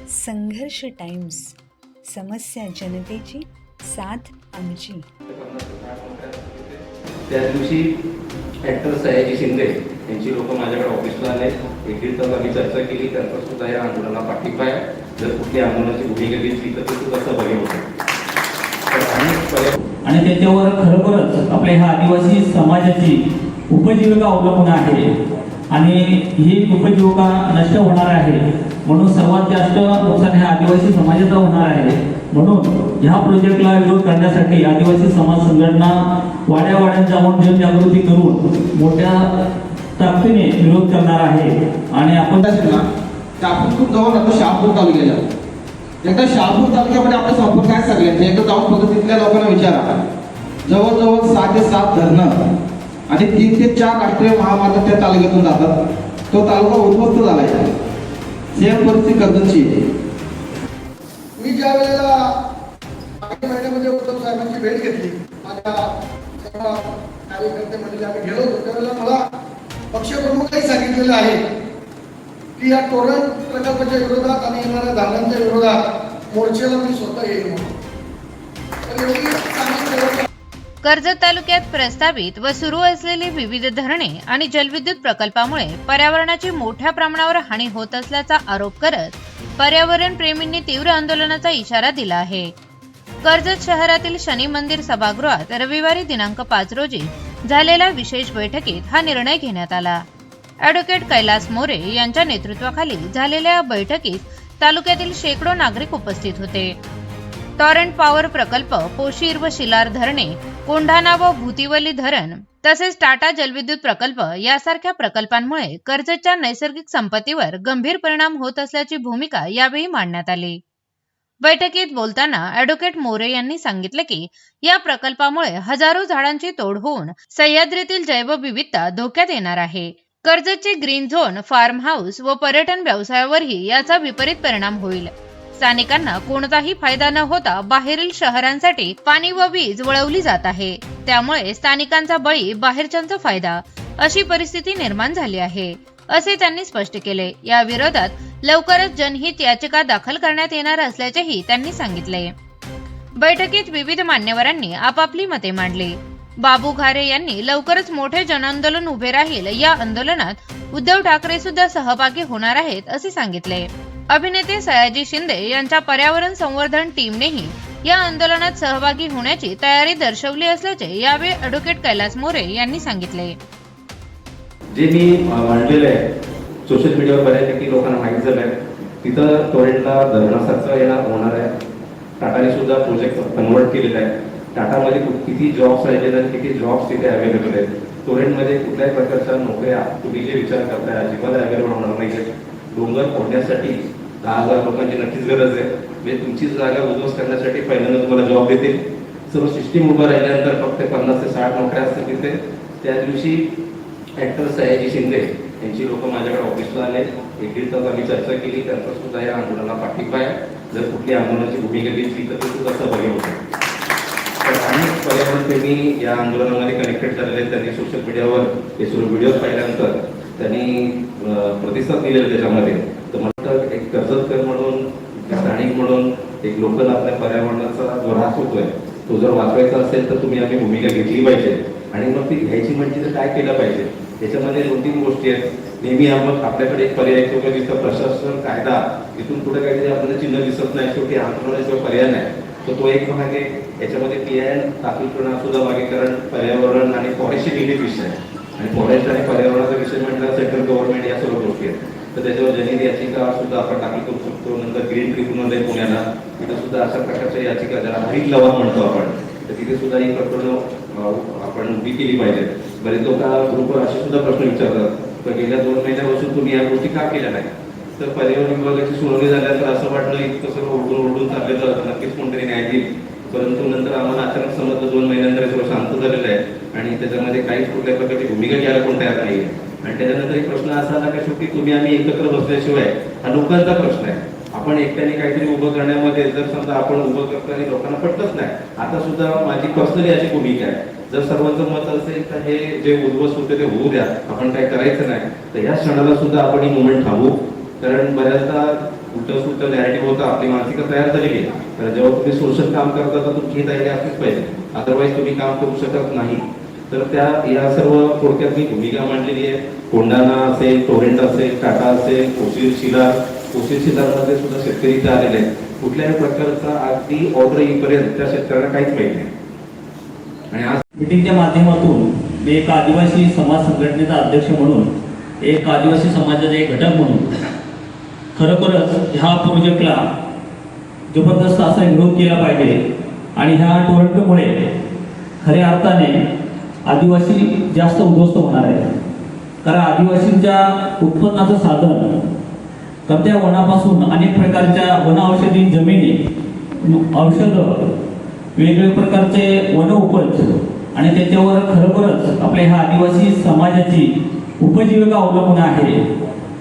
संघर्ष टाइम्स, समस्या जनतेची, साथ आमची. त्या दिवशी ॲक्टर सयाजी शिंदे यांची लोक माझ्याकडे ऑफिसला आले. एक दीड तास आम्ही चर्चा केली. त्यांचा सुद्धा या आंदोलनाला पाठिंबा आहे. जर कुठली आंदोलनाची भूमिका घेतली तर ते सुद्धा सहभागी होते. आणि त्याच्यावर खरोखरच आपल्या ह्या आदिवासी समाजाची उपजीविका अवलंबून आहे आणि ही उपजीविका नष्ट होणार आहे. म्हणून सर्वात जास्त नुकसान ह्या आदिवासी समाजाचा होणार आहे. म्हणून ह्या प्रोजेक्टला विरोध करण्यासाठी आदिवासी समाज संघटना वाड्यावाड्यात जाऊन जनजागृती करून मोठ्या ताकदीने विरोध करणार आहे. आणि आपण आपण जाऊन आता शहापूर तालुक्याला एकदा शहापूर तालुक्यामध्ये आपला संपर्क आहे सगळ्यांचे. एकदा जाऊन फक्त तिथल्या लोकांना विचारा. जवळजवळ 6 ते 7 धरणं आणि 3 ते 4 राष्ट्रीय महामार्ग त्या तालुक्यातून जातात. तो तालुका उद्ध्वस्त झाला आहे. सेम परिस्थिती कर्जतची. मी ज्या वेळेला मागील महिन्यामध्ये उद्धव साहेबांची भेट घेतली, माझ्या सर्व कार्यकर्ते मंडळी आम्ही गेलो होतो, त्यावेळेला मला पक्षप्रमुखांनी सांगितलेलं आहे की या तोरण प्रकल्पाच्या विरोधात आणि येणाऱ्या धारणांच्या विरोधात मोर्चेला मी स्वतः येईल म्हणून. कर्जत तालुक्यात प्रस्तावित व सुरू असलेली विविध धरणे आणि जलविद्युत प्रकल्पामुळे पर्यावरणाची मोठ्या प्रमाणावर हानी होत असल्याचा आरोप करत पर्यावरण प्रेमींनी तीव्र आंदोलनाचा इशारा दिला आहे. कर्जत शहरातील शनी मंदिर सभागृहात रविवारी दिनांक 5 रोजी झालेल्या विशेष बैठकीत हा निर्णय घेण्यात आला. ॲडव्होकेट कैलास मोरे यांच्या नेतृत्वाखाली झालेल्या या बैठकीत तालुक्यातील शेकडो नागरिक उपस्थित होते. टॉरंट पॉवर प्रकल्प, पोशीर व शिलार धरणे, कोंढाणा व भूतिवली धरण तसेच टाटा जलविद्युत प्रकल्प यासारख्या प्रकल्पांमुळे कर्जतच्या नैसर्गिक संपत्तीवर गंभीर परिणाम होत असल्याची भूमिका यावेळी मांडण्यात आली. बैठकीत बोलताना ॲडव्होकेट मोरे यांनी सांगितले की या प्रकल्पामुळे हजारो झाडांची तोड होऊन सह्याद्रीतील जैवविविधता धोक्यात येणार आहे. कर्जतचे ग्रीन झोन, फार्म हाऊस व पर्यटन व्यवसायावरही याचा विपरीत परिणाम होईल. स्थानिकांना कोणताही फायदा न होता बाहेरील शहरांसाठी पाणी व वीज वळवली जात आहे. त्यामुळे स्थानिकांचा बळी, बाहेरच्यांचा फायदा अशी परिस्थिती निर्माण झाली आहे, असे त्यांनी स्पष्ट केले. या विरोधात लवकरच जनहित याचिका दाखल करण्यात येणार असल्याचेही त्यांनी सांगितले. बैठकीत विविध मान्यवरांनी आपापली मते मांडली. बाबू घारे यांनी लवकरच मोठे जनआंदोलन उभे राहील. या आंदोलनात उद्धव ठाकरे सुद्धा सहभागी होणार आहेत असे सांगितले. अभिनेते सयाजी शिंदे यांच्या पर्यावरण संवर्धन टीमनेही या आंदोलनात सहभागी होण्याची तयारी दर्शवली असल्याचे यावेळी ॲडव्होकेट कैलास मोरे यांनी सांगितले. जे मी मांडलेलं आहे सोशल मीडियावर बऱ्यापैकी लोकांना माहीत झालं आहे. तिथं टोरेंटला धरणासारखं येणार होणार आहे. टाटाने सुद्धा प्रोजेक्ट कन्वर्ट केलेला आहे. टाटामध्ये किती जॉब्स राहिलेले आहेत, किती जॉब्स तिथे अवेलेबल आहेत. टोरेंटमध्ये कुठल्याही प्रकारच्या नोकऱ्या तुम्ही जे विचार करताय अजिबात अवेलेबल होणार नाही आहेत. डोंगर फोडण्यासाठी 10,000 लोकांची नक्कीच गरज आहे. म्हणजे तुमची जागा उद्ध्वस्त करण्यासाठी पहिल्यांदा तुम्हाला जॉब देतील. सर्व सिस्टीम उभं राहिल्यानंतर फक्त 50 ते 60 नोकऱ्या असतील तिथे. त्या दिवशी ॲक्टर सयाजी शिंदे यांची लोक माझ्याकडे ऑफिसला आले. एक दीड तास आम्ही चर्चा केली. त्यांचा सुद्धा या आंदोलनाला पाठिंबा आहे. जर कुठली आंदोलनाची भूमिका घेतली तर ते सुद्धा सहभागी होते. अनेक पर्यावरणप्रेमी या आंदोलनामध्ये कनेक्टेड झालेले आहेत. त्यांनी सोशल मीडियावर हे सर्व व्हिडिओ पाहिल्यानंतर त्यांनी प्रतिसाद दिलेला त्याच्यामध्ये. तर मला एक कर्जतकर म्हणून, स्थानिक म्हणून एक लोकल आपल्या पर्यावरणाचा जो ऱ्हास होतोय तो जर वाचवायचा असेल तर तुम्ही आम्ही भूमिका घेतली पाहिजे. आणि मग ती घ्यायची म्हणजे तर काय केलं पाहिजे त्याच्यामध्ये 2-3 गोष्टी आहेत. नेहमी आपण आपल्याकडे एक पर्याय किंवा जिथं प्रशासन, कायदा इथून पुढे काहीतरी आपल्याला चिन्ह दिसत नाही. शेवटी आंदोलनाशिवाय पर्याय नाही. तर तो एक भाग आहे. याच्यामध्ये PIN दाखल करणं सुद्धा मागे, कारण पर्यावरण आणि फॉरेस्टचे रिलेटेड विषय आहे. आणि फॉरेस्ट आणि पर्यावरणाचा विषय म्हटलं सेंट्रल गव्हर्नमेंट या सर्व गोष्टी आहेत. तर त्याच्यावर जनहित याचिका सुद्धा आपण दाखल करू शकतो. नंतर ग्रीन ट्रिब्युनल आहे पुण्याला, तिथं सुद्धा अशा प्रकारच्या याचिका, ज्याला हरित लवाद म्हणतो आपण, तर तिथे सुद्धा ही प्रकरणं आपण उभी केली पाहिजे. बरेच लोक ग्रुप असे सुद्धा प्रश्न विचारतात तर गेल्या 2 महिन्यापासून तुम्ही या गोष्टी का केल्या नाही. तर पर्यावरण विभागाची सुनावणी झाल्यानंतर असं वाटलं इतकं सर्व ओढून चाललेलं तर नक्कीच कोणतरी न्याय देईल. परंतु नंतर आम्हाला अचानक समजलं 2 महिन्यानंतर सर्व शांत झालेलं आहे आणि त्याच्यामध्ये काहीच कुठल्या प्रकारची भूमिका घ्यायला कोण तयार नाही आहे. आणि त्याच्यानंतर एक प्रश्न असा आला की शेवटी तुम्ही आम्ही एकत्र बसल्याशिवाय हा लोकांचा प्रश्न आहे. आपण एकट्याने काहीतरी उभं करण्यामध्ये जर समजा आपण उभं करतो आणि लोकांना पटतच नाही. आता सुद्धा माझी पर्सनली अशी भूमिका आहे, जर सर्वांचं मत असेल तर हे जे उद्ध्वस्त होते ते होऊ द्या, आपण काय करायचं नाही. तर ह्या क्षणाला सुद्धा आपण ही मुवमेंट थांबवू. कारण बऱ्याचदा उलट सुलट नॅरेटिव्ह होतं, आपली मानसिकता तयार झालेली आहे. तर जेव्हा तुम्ही सोशल काम करता तर तुमची ही तयारी असलीच पाहिजे, अदरवाईज तुम्ही काम करू शकत नाही. तर त्या या सर्व थोडक्यात मी भूमिका मांडलेली आहे. कोंढाणा असेल, टोरेंट असेल, टाटा असेल, कोशीर शिलारमध्ये सुद्धा शेतकरी इथे आलेले आहेत. कुठल्याही प्रकारचा अगदी ऑर्डर येईपर्यंत त्या शेतकऱ्यांना काहीच माहिती नाही. आणि आज मीटिंगच्या माध्यमातून मी एक आदिवासी समाज संघटनेचा अध्यक्ष म्हणून, एक आदिवासी समाजाचा एक घटक म्हणून खरोखरच ह्या प्रोजेक्टला जबरदस्त असा विरोध केला पाहिजे. आणि ह्या टोरेंटमुळे खऱ्या अर्थाने आदिवासी जास्त उद्ध्वस्त होणार आहे. कारण आदिवासींच्या उत्पन्नाचं साधन तर त्या वनापासून अनेक प्रकारच्या वन औषधी जमिनी, औषधं, वेगवेगळ्या प्रकारचे वन उपज आणि त्याच्यावर खरोखरच आपल्या ह्या आदिवासी समाजाची उपजीविका अवलंबून आहे.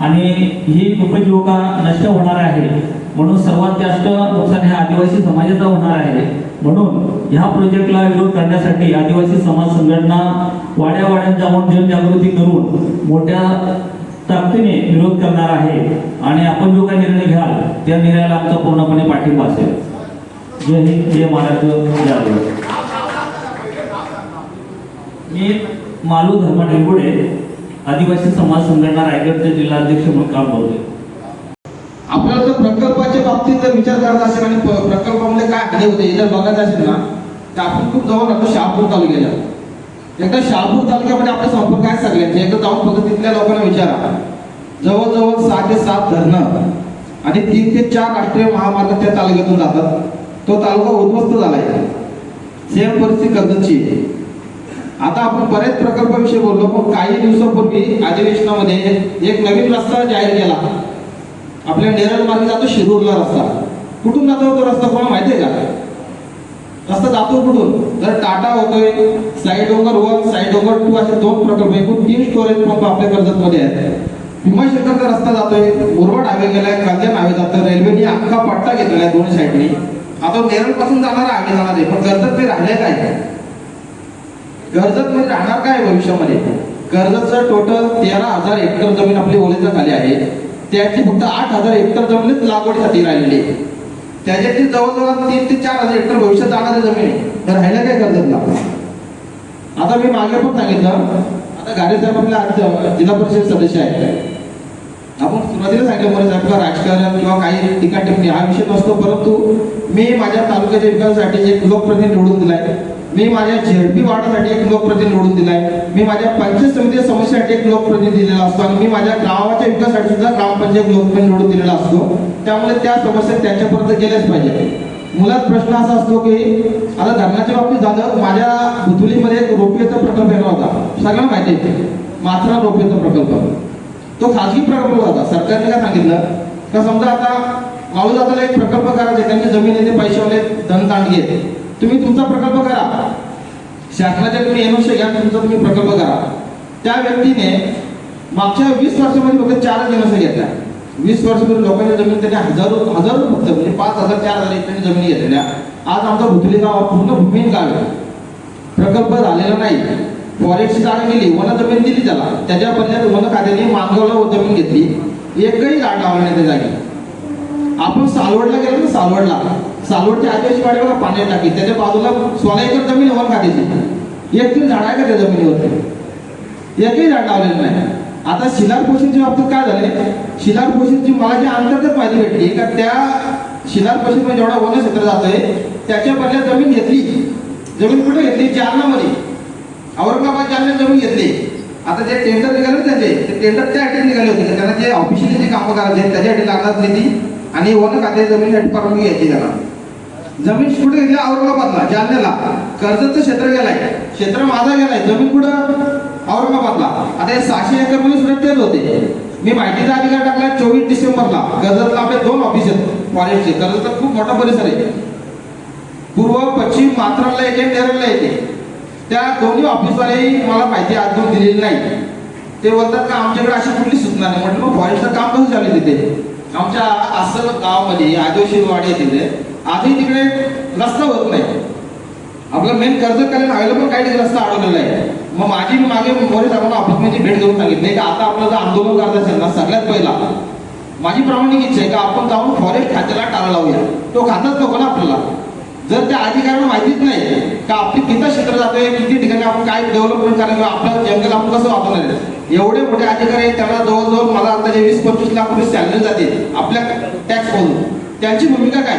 आणि ही उपजीविका नष्ट होणार आहे. म्हणून सर्वात जास्त नुकसान ह्या आदिवासी समाजाचा होणार आहे. म्हणून ह्या प्रोजेक्टला विरोध करण्यासाठी आदिवासी समाज संघटना वाड्यावाड्यात जाऊन जनजागृती करून मोठ्या ताकदीने विरोध करणार आहे. आणि आपण जो काही निर्णय घ्याल त्या निर्णयाला आमचा पूर्णपणे पाठिंबा असेल. जय हिंद, जय महाराष्ट्र, जय आदिवासी. मी मालू धर्मा निंबुडे, आदिवासी समाज संघटना रायगडचे जिल्हाध्यक्ष म्हणून काम करतोय. आपल्याला जर प्रकल्पाच्या बाबतीत जर विचार करत असेल आणि प्रकल्पामध्ये काय हानी होते हे जर बघायचं असेल ना, तर आपण खूप जवळ राहतो शहापूर तालुक्याला. एकदा शहापूर तालुक्यामध्ये आपले संपर्क आहे सगळ्यांचे. एकदा जाऊन फक्त तिथल्या लोकांना विचारा. जवळजवळ 6 ते 7 धरणं आणि 3 ते 4 राष्ट्रीय महामार्ग त्या तालुक्यातून जातात. तो तालुका उद्ध्वस्त झाला आहे. सेम परिस्थिती कर्जतची आहे. आता आपण बरेच प्रकल्पाविषयी बोललो, पण काही दिवसापूर्वी अधिवेशनामध्ये एक नवीन रस्ता जाहीर केला. आपल्या नेरळ मार्गे जातो शिरूरला रस्ता. कुठून जातो तो रस्ता कोणाला माहिती आहे का? रस्ता जातो कुठून? तर टाटा होतोय, साई डोंगर 1, साई डोंगर 2 असे 2 प्रकल्प, एकूण 3 स्टोरेज पंप आपल्या कर्जतमध्ये आहेत. भीमाशंकरचा रस्ता जातोय, मुरबाड हायवे गेलाय, कल्याण हायवे जातं, रेल्वेने अख्खा पट्टा घेतलेला आहे दोन्ही साईडनी. आता नेरळ पासून जाणारा हायवे जाणार आहे. पण कर्जत ते राहिले काय? कर्जत मध्ये राहणार काय भविष्यामध्ये? कर्जतचं टोटल 13,000 हेक्टर जमीन आपली ओलीच्या खाली आहे. त्याची फक्त 8,000 हेक्टर जमीन लागवडीसाठी राहिलेली आहे. त्याच्यातली जवळजवळ 3 ते 4,000 हेक्टर भविष्यात जाणारी जमीन आहे. तर राहिलं काय कर्जतला? आता मी मागे पण सांगितलं, आता गाडे साहेब आपल्या जिल्हा परिषद सदस्य आहेत. आपण सुरुवातीला सांगितलं बरं आपलं राजकारण किंवा काही टीका टिप्पणी हा विषय नसतो, परंतु मी माझ्या तालुक्याच्या विकासासाठी एक लोकप्रतिनिधी निवडून दिलाय. मी माझ्या झेडपी वार्डासाठी एक लोकप्रतिनिधी निवडून दिलाय. मी माझ्या पंचायत समिती समस्यासाठी एक लोकप्रतिनिधी दिलेला असतो आणि मी माझ्या गावाच्या विकासासाठी सुद्धा ग्रामपंचायत लोकप्रतिनिधी निवडून दिलेला असतो. त्यामुळे त्या समस्या त्यांच्यापर्यंत गेल्याच पाहिजे. मुळात प्रश्न असा असतो की आता धरणाच्या बाबतीत झालं, माझ्या बुधुलीमध्ये एक रोपवेचा प्रकल्प येणार होता, सगळ्यांना माहिती आहे, माथरा रोपवेचा प्रकल्प. तो खाजगी प्रकल्प होता. सरकारने काय सांगितलं का समजा आता माळू जाताला एक प्रकल्प करायचा, त्यांची जमीन येते, पैशावाले धनदांड घेत, तुम्ही तुमचा प्रकल्प करा, शासनाच्या तुम्ही एनओसी घ्या, तुमचा तुम्ही प्रकल्प करा. त्या व्यक्तीने मागच्या 20 वर्षामध्ये फक्त 4 एनओसी घेतल्या. 20 वर्षापूर्वी लोकांच्या जमीन त्याने हजारो फक्त म्हणजे 5,000-4,000 एकरांची जमीन घेतलेल्या. आज आमचा भुतली गाव पूर्ण भूमिहीन गाव आहे. प्रकल्प झालेला नाही. फॉरेस्टची जागा गेली, वन जमीन दिली त्याला, त्याच्या बदल्यात वन खात्याने मानगावला जमीन घेतली, एकही झाड लावलं नाही त्या जागी. आपण सालवडला गेलो ना, सालवडच्या आदिवासी वाडीवर पाणी टाकी, त्याच्या बाजूला 16 एकर जमीन वन खात्याची, एक तरी झाड आहे का त्या जमिनीवरती? एकही झाड लावलेलं नाही. आता शिलार पोषणच्या बाबतीत काय झाले, शिलार पोषणची मला जी अंतर्गत माहिती भेटली का त्या शिलार पोषण जेवढा वन क्षेत्र जातोय त्याच्या बदल्यात जमीन घेतली. जमीन कुठे घेतली? जालनामध्ये, औरंगाबाद जालन्यात जमीन घेतली. आता जे टेंडर निघाले त्याचे ते टेंडर त्यासाठी निघाले होते, त्यांना जे ऑफिशियली जे कामं करायचे त्याच्यासाठी लागणार निधी आणि वन खाते जमिनीसाठी परवानगी घ्यायची. त्याला जमीन कुठे घेतली? औरंगाबादला, जालन्याला. कर्जतचं क्षेत्र गेलाय, क्षेत्र माझा गेलाय, जमीन कुठं? औरंगाबादला. आता हे 600 एकर मध्ये सुद्धा तेच होते. मी माहितीचा अधिकार टाकला 24 डिसेंबरला. कर्जतला आपले 2 ऑफिस आहेत फॉरेस्टचे. कर्जतचा खूप मोठा परिसर आहे. पूर्व पश्चिम मात्राला येते, नेरळला येते. त्या दोन्ही ऑफिसवालेही मला माहिती अजून दिलेली नाही. ते बोलतात का आमच्याकडे अशी कुठली सूचना नाही. म्हटलं मग फॉरेस्टचं काम कसं चालू तिथे? आमच्या अस्सल गावामध्ये आदिवासी वाडी आहे तिथे, आजही तिकडे रस्ता होत नाही. आपलं मेन कर्जत कल्याण हायवेला पण काही रस्ता अडवलेला आहे. मग माझी मागे मोरे साहेबांना ऑफिसमध्ये भेट घेऊन सांगितले की आता आपलं जर आंदोलन करायचं असेल ना, सगळ्यात पहिला माझी प्रामाणिक इच्छा आहे का आपण जाऊन फॉरेस्ट खात्याला टाळा लावूया. तो खाताच नको ना आपल्याला. जर त्या अधिकाऱ्यांना माहितीच नाही का आपली किती क्षेत्र जातोय, किती ठिकाणी आपण काय डेव्हलपमेंट करायला, आपलं जंगल आपण कसं वापरणार आहे. एवढे मोठे अधिकारी आहेत, त्यांना जवळजवळ मला आता जे 20-25 लाख रुपये सॅलरी जाते आपल्या टॅक्स मधून. त्यांची भूमिका काय?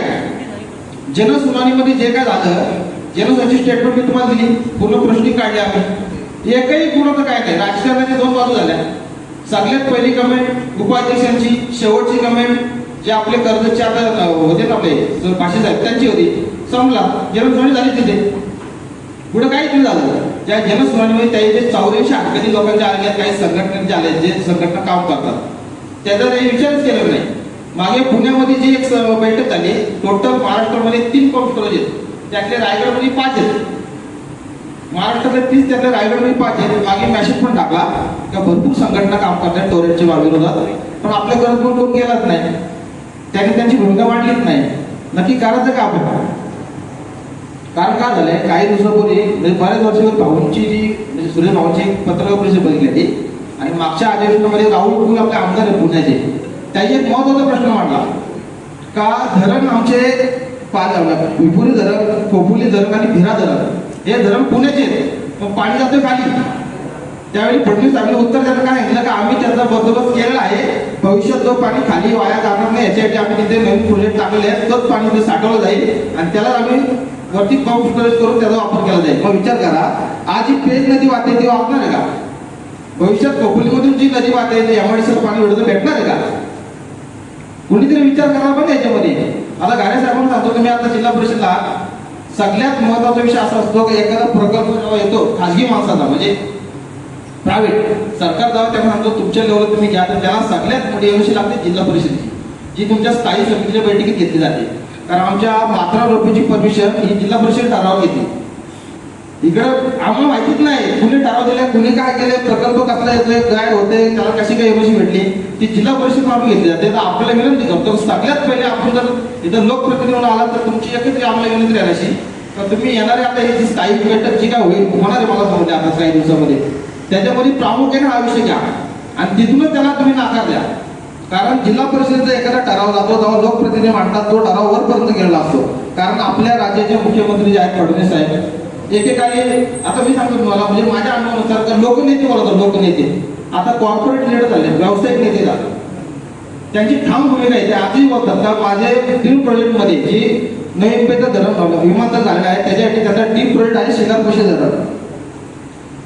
जनसुनावणीमध्ये जे काय झालं, जनसुनावणीची स्टेटमेंट मी तुम्हाला दिली, पूर्ण प्रश्न काढले आम्ही. एकही कुणाचं काय नाही. राजकारणाच्या 2 बाजू झाल्या. सगळ्यात पहिली कमेंट उपाध्यक्षांची, शेवटची कमेंट जे आपले कर्जतचे आता होते ना आपले पाशे साहेब त्यांची होती. संपला, जनसुनावणी झाली तिथे, पुढे काहीच नाही झालं. त्या जनसुनावणीमध्ये त्याचे 84 हटकती लोकांचे आले आहेत, काही संघटनांचे आले जे संघटना काम करतात, त्याचा काही विचारच केलेला नाही. मागे पुण्यामध्ये जी एक बैठक झाली, टोटल महाराष्ट्रामध्ये 3 पंप आहेत, त्यातले रायगडमध्ये 5 आहेत. महाराष्ट्रातले 30, त्यातले रायगडमध्ये 5 आहेत. मागे मॅसेज पण टाकला का भरपूर संघटना काम करतात टोरेंटच्या विरोधात, पण आपल्या गरज पण कोण गेलाच नाही, त्यांनी त्यांची भूमिका मांडलीच नाही. नक्की करायचं का आपण? कारण काय झालंय, काही दिवसापूर्वी म्हणजे बऱ्याच वर्षापूर्वी भाऊंची जी म्हणजे सुरेश भाऊंची पत्रकार परिषद बघितली होती आणि मागच्या अधिवेशनामध्ये राहुल कुल आपले आमदार आहेत पुण्याचे, त्याची एक महत्वाचा प्रश्न मांडला का धरण आमचे 5 विपुरी धरण, खोपोली धरण आणि भिरा धरण हे धरण पुण्याचे आहेत, पण पाणी जातं खाली. त्यावेळी फडणवीस साहेबांनी उत्तर द्यायला काय सांगितलं का आम्ही त्याचा बंदोबस्त केलेला आहे, भविष्यात जो पाणी खाली वाया जाणार नाही याच्यासाठी आम्ही तिथे नवीन प्रोजेक्ट टाकलेले आहेत, तोच पाणी तिथे साठवलं जाईल आणि त्याला आम्ही वरती पंप स्टोरेज करून त्याचा वापर केला जाईल. मग विचार करा, आज जी पेज नदी वाहते ती वापरणार आहे का? भविष्यात खोपोलीमधून जी नदी वाहते ते एमआयडीसीला पाणी वेळेचं भेटणार आहे का? कोणीतरी विचार करा पण याच्यामध्ये. आता गारे साहेबांना सांगतो, तुम्ही आता जिल्हा परिषदला सगळ्यात महत्वाचा विषय असा असतो की एखादा प्रकल्प जेव्हा येतो खाजगी माणसाचा म्हणजे प्रायव्हेट, सरकार जेव्हा त्यांना सांगतो तुमच्या लेवलला तुम्ही घ्या, तर त्याला सगळ्यात मोठी एवढी लागते जिल्हा परिषदेची, जी तुमच्या स्थायी समितीच्या बैठकीत घेतली जाते. कारण आमच्या मात्रा रोपीची परमिशन ही जिल्हा परिषद ठराव घेते. इकडं आम्हाला माहितीच नाही कुणी ठराव दिले, कुणी काय केले, प्रकल्प कसला येतोय, काय होते, त्याला कशी काय एमएससी भेटली, ती जिल्हा परिषद मागून घेतली जाते. तर आपल्याला विनंती करतो सगळ्यात पहिले आपण जर इथं लोकप्रतिनिधी म्हणून आला तर तुमची एकच आम्हाला विनंती राहिली तर तुम्ही येणारे आता ही जी स्थायी बैठक जी काय होईल होणार आहे मला समजले आता काही दिवसामध्ये, त्याच्यामध्ये प्रामुख्याने हा विषय घ्या आणि तिथूनच त्याला तुम्ही नाकार द्या. कारण जिल्हा परिषदेचा एखादा ठराव जातो तेव्हा लोकप्रतिनिधी मांडतात, तो ठराव वरपर्यंत गेलेला असतो. कारण आपल्या राज्याचे मुख्यमंत्री जे आहेत फडणवीस साहेब एकेकाळी, आता मी सांगतो तुम्हाला म्हणजे माझ्या अनुभवानुसार लोकनेते बोलतात, लोकनेते आता कॉर्पोरेट लीडर झाले, व्यावसायिक नेते झाले, त्यांची ठाम भूमिका आहे. ते आजही बोलतात का माझे ड्रीम प्रोजेक्टमध्ये जी नवीन पेचं धरण विमानतळ झालेलं आहे त्याच्यासाठी त्यांचा ड्रीम प्रोजेक्ट आहे, शिकार पैसे जातात.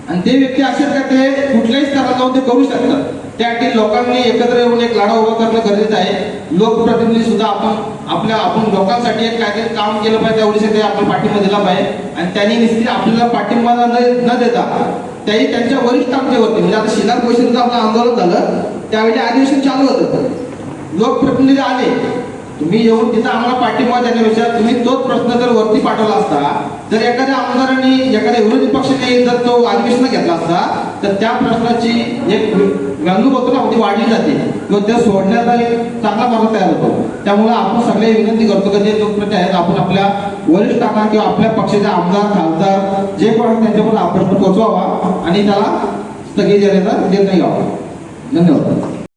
आणि ते व्यक्ती असेल का ते कुठल्याही स्तराला जाऊन ते करू शकतात. त्यासाठी लोकांनी एकत्र येऊन एक लढा उभा करणं गरजेचं आहे. लोकप्रतिनिधी सुद्धा आपण लोकांसाठी एक काहीतरी काम केलं पाहिजे, तेवढीसाठी आपण पाठिंबा दिला पाहिजे. आणि त्यांनी निश्चित आपल्याला पाठिंबा न देता त्याही त्यांच्या वरिष्ठांच्यावरती म्हणजे आता शिकार परिषदेचं आपलं आंदोलन झालं त्यावेळी अधिवेशन चालू होतं, लोकप्रतिनिधी आले, तुम्ही येऊन तिथं आम्हाला पाठिंबा देण्यापेक्षा तुम्ही तोच प्रश्न जर वरती पाठवला असता, जर एखाद्या आमदारांनी एखाद्या विरोधी पक्षाने जर तो अधिवेशन घेतला असता तर त्या प्रश्नाची एक व्हॅल्यू होतो ना ती वाढली जाते किंवा त्या सोडण्याचा एक चांगला मार्ग तयार होतो. त्यामुळे आपण सगळे विनंती करतो की जे लोकप्रतिनिधी आहेत आपण आपल्या वरिष्ठांना किंवा आपल्या पक्षाचे आमदार खासदार जे पण आहेत त्यांच्यापर्यंत आपण पोहोचवावा आणि त्याला स्थगिती देण्याचा निर्णय घ्यावा. धन्यवाद.